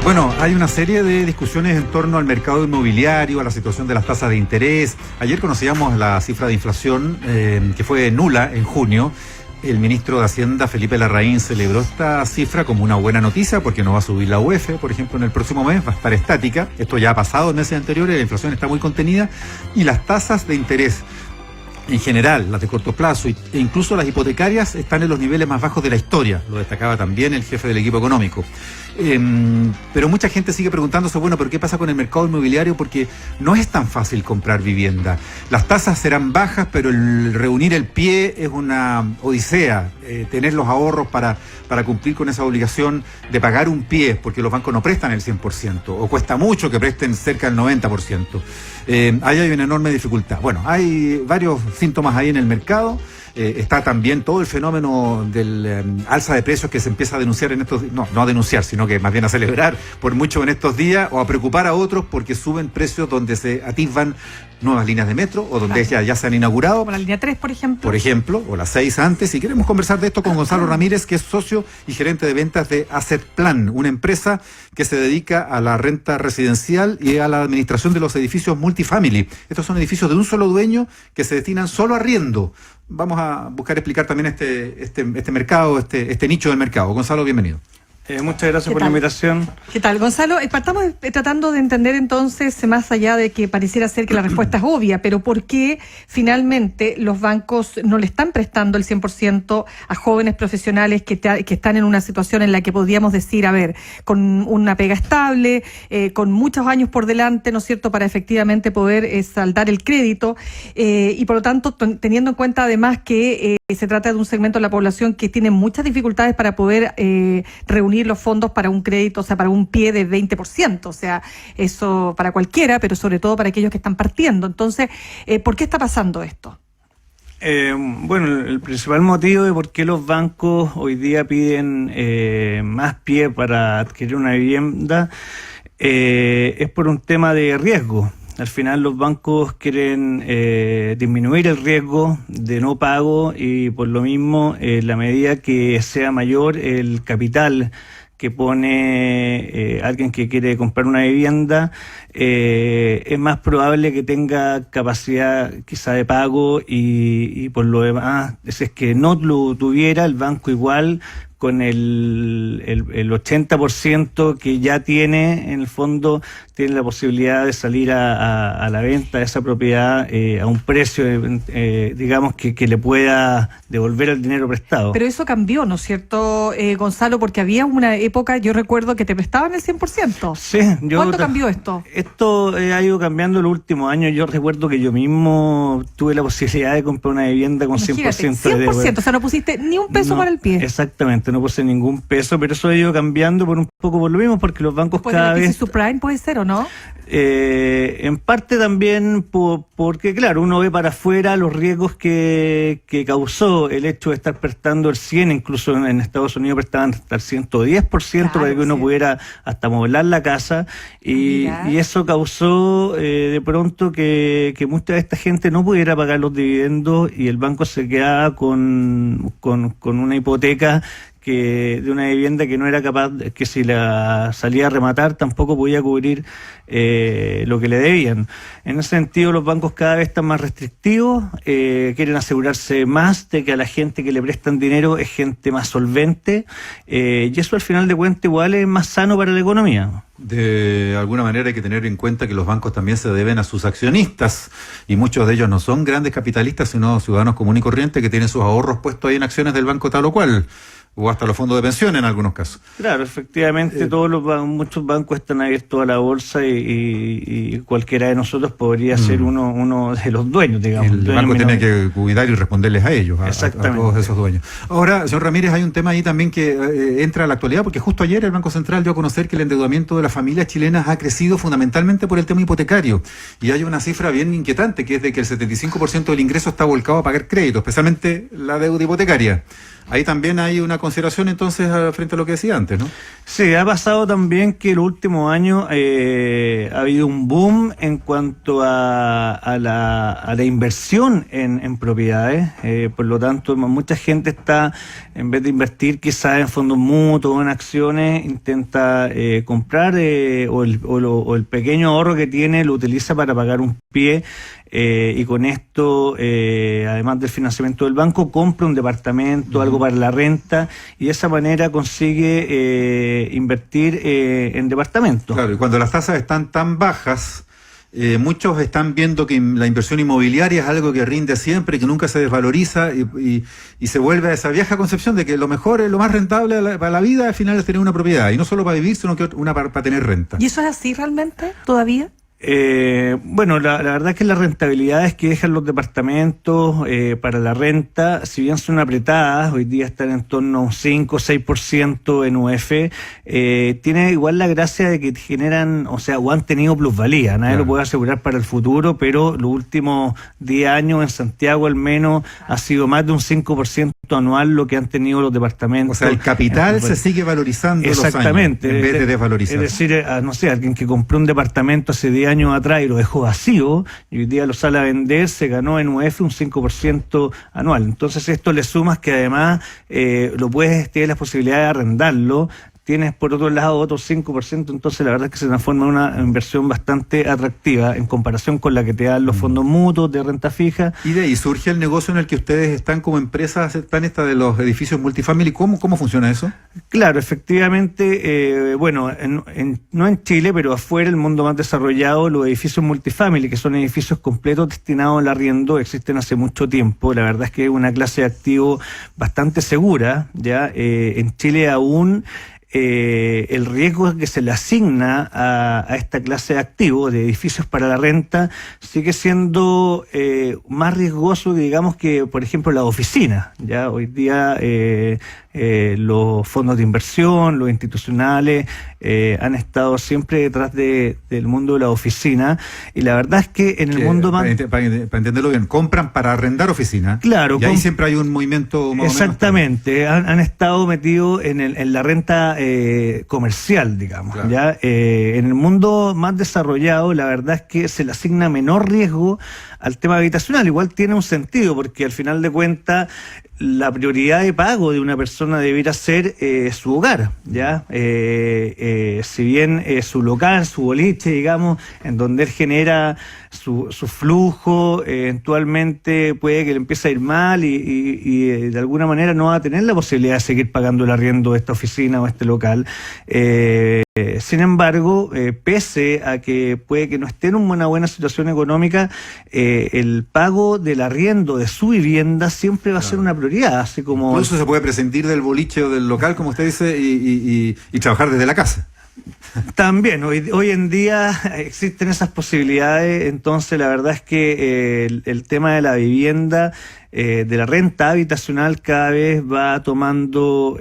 Bueno, hay una serie de discusiones en torno al mercado inmobiliario, a la situación de las tasas de interés. Ayer conocíamos la cifra de inflación que fue nula en junio. El ministro de Hacienda, Felipe Larraín, celebró esta cifra como una buena noticia porque no va a subir la UF, por ejemplo, en el próximo mes, va a estar estática. Esto ya ha pasado en meses anteriores, la inflación está muy contenida y las tasas de interés en general, las de corto plazo e incluso las hipotecarias están en los niveles más bajos de la historia, lo destacaba también el jefe del equipo económico. Pero mucha gente sigue preguntándose, bueno, ¿pero qué pasa con el mercado inmobiliario? Porque no es tan fácil comprar vivienda. Las tasas serán bajas, pero el reunir el pie es una odisea. Tener los ahorros para cumplir con esa obligación de pagar un pie, porque los bancos no prestan el 100%, o cuesta mucho que presten cerca del 90%. Ahí hay una enorme dificultad. Bueno, hay varios síntomas ahí en el mercado. Está también todo el fenómeno del alza de precios que se empieza a denunciar en estos días, no a denunciar, sino que más bien a celebrar por mucho en estos días, o a preocupar a otros porque suben precios donde se atisban nuevas líneas de metro o donde ya se han inaugurado. Como la línea 3, por ejemplo. Por ejemplo, o la 6 antes. Y queremos conversar de esto con Gonzalo Ramírez, que es socio y gerente de ventas de Asset Plan, una empresa que se dedica a la renta residencial y a la administración de los edificios multifamily. Estos son edificios de un solo dueño que se destinan solo a arriendo. Vamos a buscar explicar también este mercado, este nicho del mercado. Gonzalo, bienvenido. Muchas gracias por la invitación. ¿Qué tal, Gonzalo? Partamos tratando de entender entonces, más allá de que pareciera ser que la respuesta es obvia, pero ¿por qué finalmente los bancos no le están prestando el 100% a jóvenes profesionales que están en una situación en la que podríamos decir, a ver, con una pega estable, con muchos años por delante, ¿no es cierto?, para efectivamente poder saldar el crédito, y por lo tanto, teniendo en cuenta además que se trata de un segmento de la población que tiene muchas dificultades para poder reunir los fondos para un crédito, o sea, para un pie de 20%, o sea, eso para cualquiera, pero sobre todo para aquellos que están partiendo. Entonces, ¿por qué está pasando esto? Bueno, el principal motivo de por qué los bancos hoy día piden más pie para adquirir una vivienda es por un tema de riesgo. Al final los bancos quieren disminuir el riesgo de no pago y por lo mismo, la medida que sea mayor el capital que pone alguien que quiere comprar una vivienda, es más probable que tenga capacidad quizá de pago y por lo demás, si es que no lo tuviera, el banco igual con el 80% que ya tiene, en el fondo, tiene la posibilidad de salir a la venta de esa propiedad a un precio, digamos, que le pueda devolver el dinero prestado. Pero eso cambió, ¿no es cierto, Gonzalo? Porque había una época, yo recuerdo, que te prestaban el 100%. Sí. ¿Cuánto cambió esto? Esto ha ido cambiando en los últimos años. Yo recuerdo que yo mismo tuve la posibilidad de comprar una vivienda con 100% de devolución. O sea, no pusiste ni un peso para el pie. Exactamente, no puse ningún peso, pero eso ha ido cambiando por un poco por lo mismo, porque los bancos cada vez... ¿Subprime puede ser o no? En parte también porque, claro, uno ve para afuera los riesgos que causó el hecho de estar prestando el 100%, incluso en Estados Unidos prestaban hasta el 110%, para que uno pudiera hasta modelar la casa, y eso causó de pronto que mucha de esta gente no pudiera pagar los dividendos y el banco se quedaba con una hipoteca de una vivienda que no era capaz, que si la salía a rematar tampoco podía cubrir lo que le debían. En ese sentido, los bancos cada vez están más restrictivos, quieren asegurarse más de que a la gente que le prestan dinero es gente más solvente, y eso al final de cuentas igual es más sano para la economía. De alguna manera hay que tener en cuenta que los bancos también se deben a sus accionistas, y muchos de ellos no son grandes capitalistas, sino ciudadanos comunes y corrientes que tienen sus ahorros puestos ahí en acciones del banco tal o cual, o hasta los fondos de pensión en algunos casos. Claro, efectivamente, muchos bancos están abiertos a la bolsa y cualquiera de nosotros podría ser uno de los dueños, digamos. El banco tiene que cuidar y responderles a ellos, a todos esos dueños. Ahora, señor Ramírez, hay un tema ahí también que entra a la actualidad, porque justo ayer el Banco Central dio a conocer que el endeudamiento de las familias chilenas ha crecido fundamentalmente por el tema hipotecario, y hay una cifra bien inquietante, que es de que el 75% del ingreso está volcado a pagar crédito, especialmente la deuda hipotecaria. Ahí también hay una consideración entonces frente a lo que decía antes, ¿no? Sí, ha pasado también que el último año ha habido un boom en cuanto a la inversión en propiedades. Por lo tanto, mucha gente está, en vez de invertir quizás en fondos mutuos o en acciones, intenta comprar o el pequeño ahorro que tiene lo utiliza para pagar un pie. Y con esto, además del financiamiento del banco, compra un departamento, algo para la renta, y de esa manera consigue invertir en departamentos. Claro, y cuando las tasas están tan bajas, muchos están viendo que la inversión inmobiliaria es algo que rinde siempre, que nunca se desvaloriza, y se vuelve a esa vieja concepción de que lo mejor, lo más rentable para la vida al final es tener una propiedad, y no solo para vivir, sino que una para tener renta. ¿Y eso es así realmente todavía? Bueno, la verdad es que las rentabilidades que dejan los departamentos para la renta, si bien son apretadas, hoy día están en torno a un 5 o 6% en UF, tiene igual la gracia de que generan, o sea, o han tenido plusvalía, nadie lo puede asegurar para el futuro, pero los últimos 10 años en Santiago al menos ha sido más de un 5% anual lo que han tenido los departamentos. O sea, el capital se sigue valorizando exactamente, los años, en vez de desvalorizar. Es decir, no sé, alguien que compró un departamento hace 10 años atrás y lo dejó vacío y hoy día lo sale a vender, se ganó en UF un 5% anual. Entonces esto le sumas que además tienes la posibilidad de arrendarlo, tienes por otro lado otro 5%, entonces la verdad es que se transforma en una inversión bastante atractiva en comparación con la que te dan los fondos mutuos de renta fija. Y de ahí surge el negocio en el que ustedes están como empresas, están de los edificios multifamily. ¿Cómo funciona eso? Claro, efectivamente, no en Chile, pero afuera, el mundo más desarrollado, los edificios multifamily, que son edificios completos destinados al arriendo, existen hace mucho tiempo. La verdad es que es una clase de activo bastante segura, ya en Chile aún. El riesgo que se le asigna a esta clase de activos, de edificios para la renta, sigue siendo más riesgoso, digamos, que, por ejemplo, la oficina. Ya hoy día los fondos de inversión, los institucionales, han estado siempre detrás del mundo de la oficina, y la verdad es que en el mundo más... Para entenderlo bien, compran para arrendar oficinas. Claro. Y ahí siempre hay un movimiento más exactamente, han estado metidos en la renta comercial, digamos. Claro. ¿Ya? En el mundo más desarrollado, la verdad es que se le asigna menor riesgo al tema habitacional. Igual tiene un sentido, porque al final de cuentas la prioridad de pago de una persona debiera ser su hogar, ¿ya? Si bien su local, su boliche, digamos, en donde él genera su flujo, eventualmente puede que le empiece a ir mal y de alguna manera no va a tener la posibilidad de seguir pagando el arriendo de esta oficina o este local. Sin embargo, pese a que puede que no esté en una buena situación económica, el pago del arriendo de su vivienda siempre va a ser una prioridad, así como... Incluso se puede prescindir del boliche o del local, como usted dice, y trabajar desde la casa. También, hoy en día existen esas posibilidades, entonces la verdad es que el tema de la vivienda, de la renta habitacional, cada vez va tomando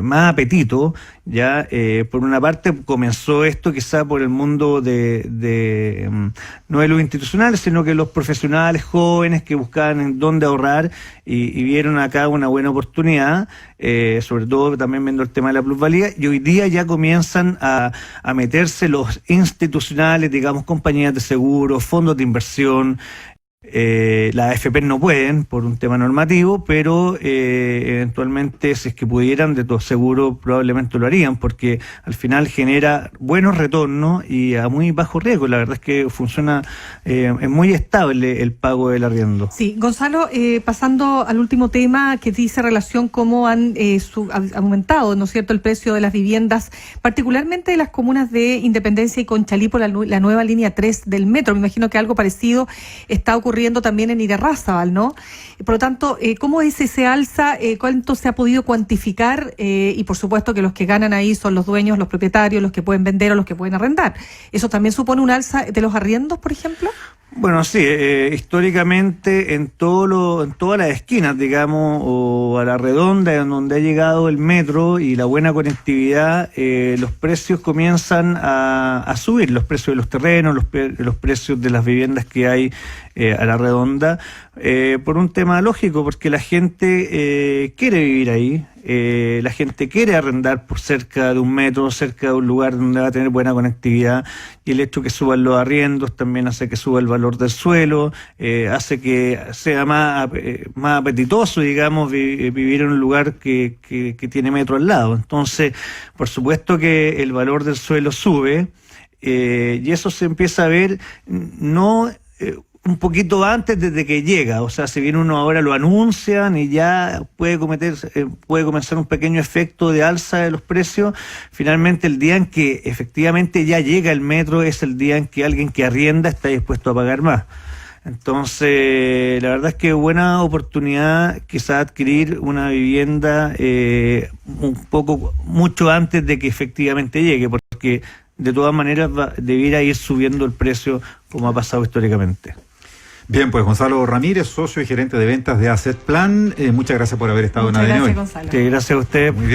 más apetito. Ya por una parte comenzó esto quizá por el mundo no de los institucionales, sino que los profesionales jóvenes que buscaban en dónde ahorrar y vieron acá una buena oportunidad, sobre todo también viendo el tema de la plusvalía, y hoy día ya comienzan a meterse los institucionales, digamos, compañías de seguros, fondos de inversión. Las AFP no pueden por un tema normativo, pero eventualmente, si es que pudieran, de todo seguro probablemente lo harían, porque al final genera buenos retornos y a muy bajo riesgo. La verdad es que funciona, es muy estable el pago del arriendo. Sí, Gonzalo, pasando al último tema que dice relación cómo han aumentado, ¿no es cierto?, el precio de las viviendas, particularmente de las comunas de Independencia y Conchalí por la nueva línea 3 del metro. Me imagino que algo parecido está ocurriendo también en Irarrázaval, ¿no? Por lo tanto, ¿cómo es ese alza? ¿Cuánto se ha podido cuantificar? Y por supuesto que los que ganan ahí son los dueños, los propietarios, los que pueden vender o los que pueden arrendar. ¿Eso también supone un alza de los arriendos, por ejemplo? Bueno, sí, históricamente en todas las esquinas, digamos, o a la redonda en donde ha llegado el metro y la buena conectividad, los precios comienzan a subir, los precios de los terrenos, los precios de las viviendas que hay a la redonda, por un tema lógico, porque la gente quiere vivir ahí, la gente quiere arrendar por cerca de un metro, cerca de un lugar donde va a tener buena conectividad, y el hecho que suban los arriendos también hace que suba el valor del suelo, hace que sea más apetitoso, digamos, vivir en un lugar que tiene metro al lado. Entonces, por supuesto que el valor del suelo sube, y eso se empieza a ver no un poquito antes desde que llega, o sea, si bien uno ahora lo anuncian y ya puede comenzar un pequeño efecto de alza de los precios, finalmente el día en que efectivamente ya llega el metro es el día en que alguien que arrienda está dispuesto a pagar más. Entonces, la verdad es que buena oportunidad quizás adquirir una vivienda mucho antes de que efectivamente llegue, porque de todas maneras debiera ir subiendo el precio como ha pasado históricamente. Bien, pues Gonzalo Ramírez, socio y gerente de ventas de Asset Plan, muchas gracias por haber estado en ADN hoy. Gonzalo. Gracias a usted. Muy bien.